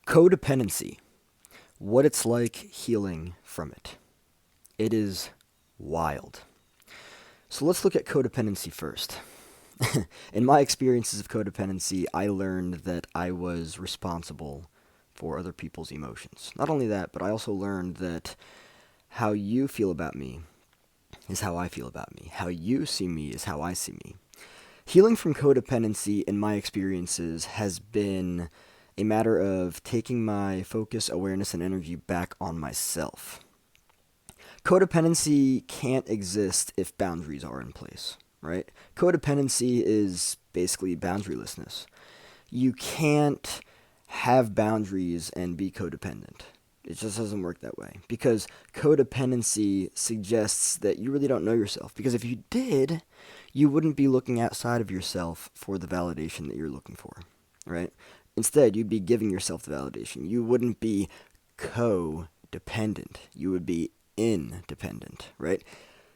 Codependency. What it's like healing from it. It is wild. So let's look at codependency first. In my experiences of codependency, I learned that I was responsible for other people's emotions. Not only that, but I also learned that how you feel about me is how I feel about me. How you see me is how I see me. Healing from codependency, in my experiences, has been a matter of taking my focus, awareness, and energy back on myself. Codependency can't exist if boundaries are in place, right? Codependency is basically boundarylessness. You can't have boundaries and be codependent. It just doesn't work that way because codependency suggests that you really don't know yourself. Because if you did, you wouldn't be looking outside of yourself for the validation that you're looking for, right? Instead, you'd be giving yourself the validation. You wouldn't be codependent. You would be independent, right?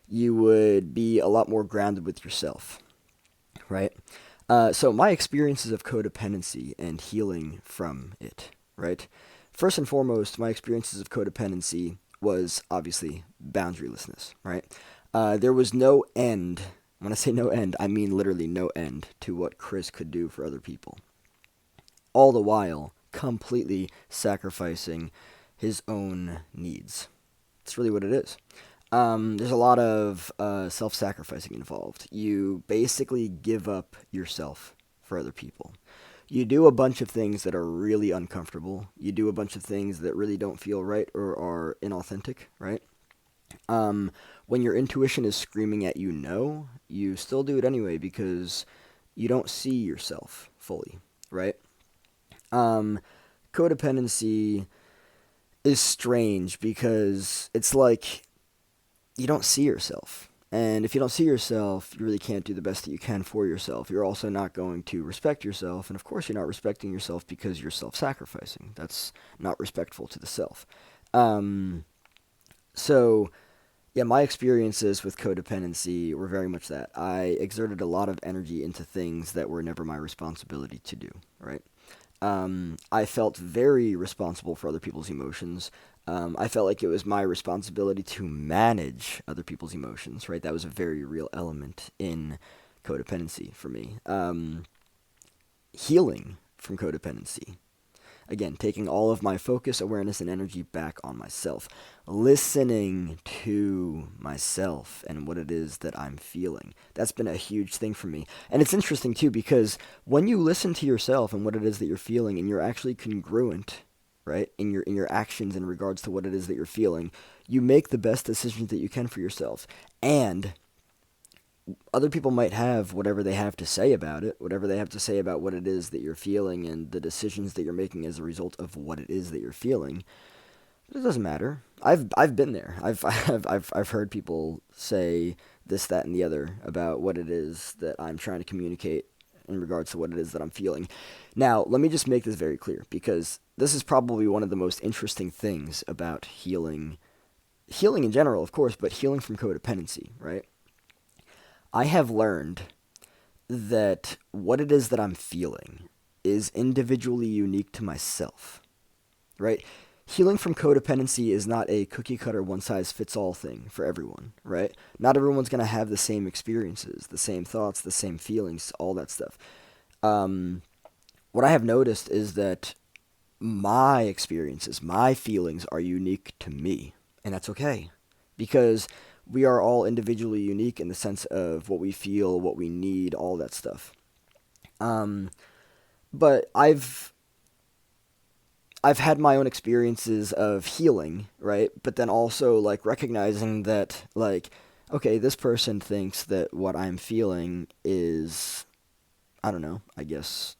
You would be a lot more grounded with yourself, right? So my experiences of codependency and healing from it, right? First and foremost, my experiences of codependency was obviously boundarylessness, right? There was no end. When I say no end, I mean literally no end to what Chris could do for other people. All the while, completely sacrificing his own needs. That's really what it is. There's a lot of self-sacrificing involved. You basically give up yourself for other people. You do a bunch of things that are really uncomfortable. You do a bunch of things that really don't feel right or are inauthentic, right? When your intuition is screaming at you no, you still do it anyway because you don't see yourself fully, right? Codependency is strange because it's like you don't see yourself. And if you don't see yourself, you really can't do the best that you can for yourself. You're also not going to respect yourself. And of course, you're not respecting yourself because you're self-sacrificing. That's not respectful to the self. So, yeah, my experiences with codependency were very much that. I exerted a lot of energy into things that were never my responsibility to do, right? I felt very responsible for other people's emotions. I felt like it was my responsibility to manage other people's emotions, right? That was a very real element in codependency for me. Healing from codependency. Again, taking all of my focus, awareness, and energy back on myself. Listening to myself and what it is that I'm feeling. That's been a huge thing for me. And it's interesting, too, because when you listen to yourself and what it is that you're feeling, and you're actually congruent, right, in your actions in regards to what it is that you're feeling, you make the best decisions that you can for yourself. And other people might have whatever they have to say about it, whatever they have to say about what it is that you're feeling and the decisions that you're making as a result of what it is that you're feeling. But it doesn't matter. I've been there. I've heard people say this, that, and the other about what it is that I'm trying to communicate in regards to what it is that I'm feeling. Now, let me just make this very clear because this is probably one of the most interesting things about healing. Healing in general, of course, but healing from codependency, right? I have learned that what it is that I'm feeling is individually unique to myself, right? Healing from codependency is not a cookie-cutter, one-size-fits-all thing for everyone, right? Not everyone's going to have the same experiences, the same thoughts, the same feelings, all that stuff. What I have noticed is that my experiences, my feelings are unique to me, and that's okay because we are all individually unique in the sense of what we feel, what we need, all that stuff. But I've had my own experiences of healing, right? But then also like recognizing that like, okay, this person thinks that what I'm feeling is, I don't know, I guess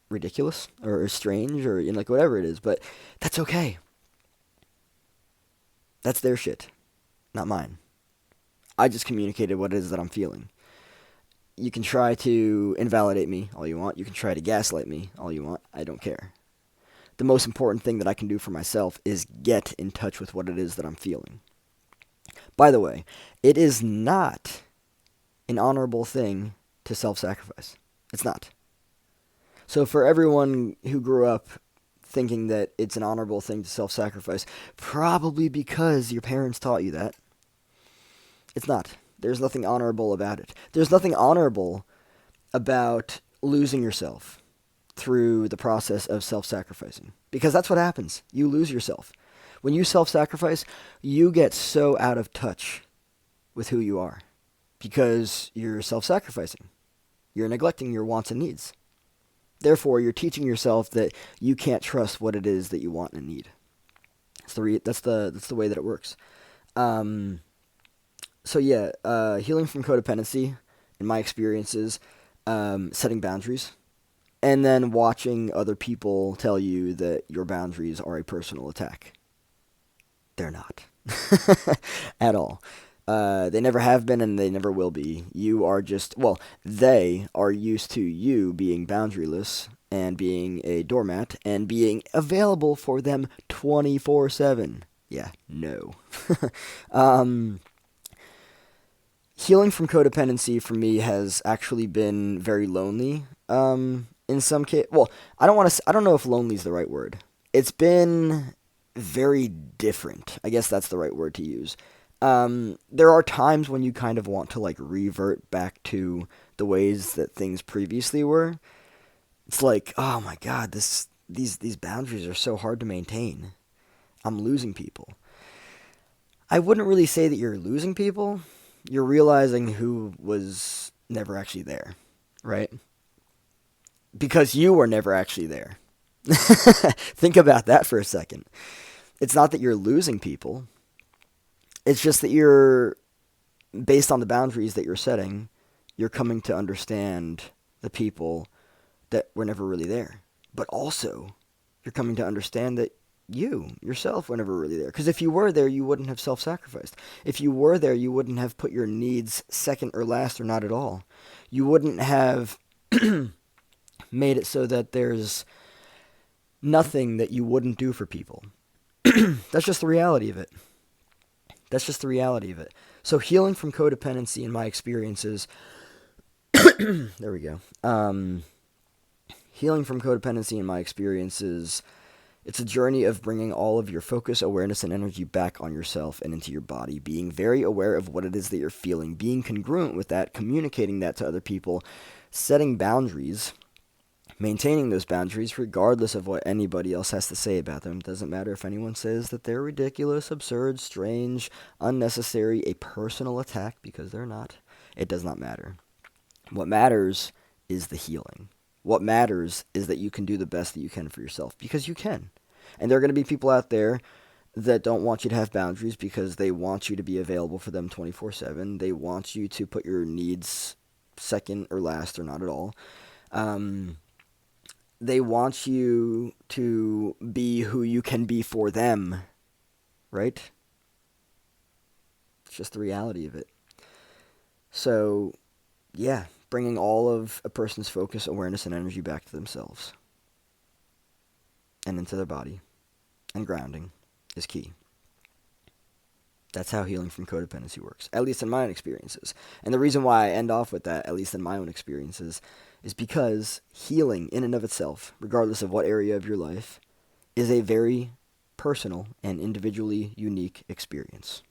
ridiculous or strange or like whatever it is, but that's okay. That's their shit, not mine. I just communicated what it is that I'm feeling. You can try to invalidate me all you want. You can try to gaslight me all you want. I don't care. The most important thing that I can do for myself is get in touch with what it is that I'm feeling. By the way, it is not an honorable thing to self-sacrifice. It's not. So for everyone who grew up thinking that it's an honorable thing to self-sacrifice, probably because your parents taught you that. It's not. There's nothing honorable about it. There's nothing honorable about losing yourself through the process of self-sacrificing. Because that's what happens. You lose yourself. When you self-sacrifice, you get so out of touch with who you are. Because you're self-sacrificing. You're neglecting your wants and needs. Therefore, you're teaching yourself that you can't trust what it is that you want and need. That's the way that it works. Healing from codependency, in my experiences, setting boundaries, and then watching other people tell you that your boundaries are a personal attack. They're not. At all. They never have been and they never will be. They are used to you being boundaryless and being a doormat and being available for them 24/7. Yeah, no. Healing from codependency for me has actually been very lonely. In some case, I don't know if lonely is the right word. It's been very different. I guess that's the right word to use. There are times when you kind of want to revert back to the ways that things previously were. It's like, oh my God, these boundaries are so hard to maintain. I'm losing people. I wouldn't really say that you're losing people. You're realizing who was never actually there, right? Because you were never actually there. Think about that for a second. It's not that you're losing people. It's just that based on the boundaries that you're setting, you're coming to understand the people that were never really there. But also, you're coming to understand that you, yourself, were never really there. Because if you were there, you wouldn't have self-sacrificed. If you were there, you wouldn't have put your needs second or last or not at all. You wouldn't have made it so that there's nothing that you wouldn't do for people. That's just the reality of it. So healing from codependency in my experiences, there we go. Healing from codependency in my experiences, it's a journey of bringing all of your focus, awareness, and energy back on yourself and into your body, being very aware of what it is that you're feeling, being congruent with that, communicating that to other people, setting boundaries, maintaining those boundaries regardless of what anybody else has to say about them. It doesn't matter if anyone says that they're ridiculous, absurd, strange, unnecessary, a personal attack, because they're not. It does not matter. What matters is the healing. What matters is that you can do the best that you can for yourself, because you can. And there are going to be people out there that don't want you to have boundaries because they want you to be available for them 24/7. They want you to put your needs second or last or not at all. They want you to be who you can be for them, right? It's just the reality of it. So, yeah, bringing all of a person's focus, awareness, and energy back to themselves and into their body and grounding is key. That's how healing from codependency works, at least in my own experiences. And the reason why I end off with that, at least in my own experiences, is because healing in and of itself, regardless of what area of your life, is a very personal and individually unique experience.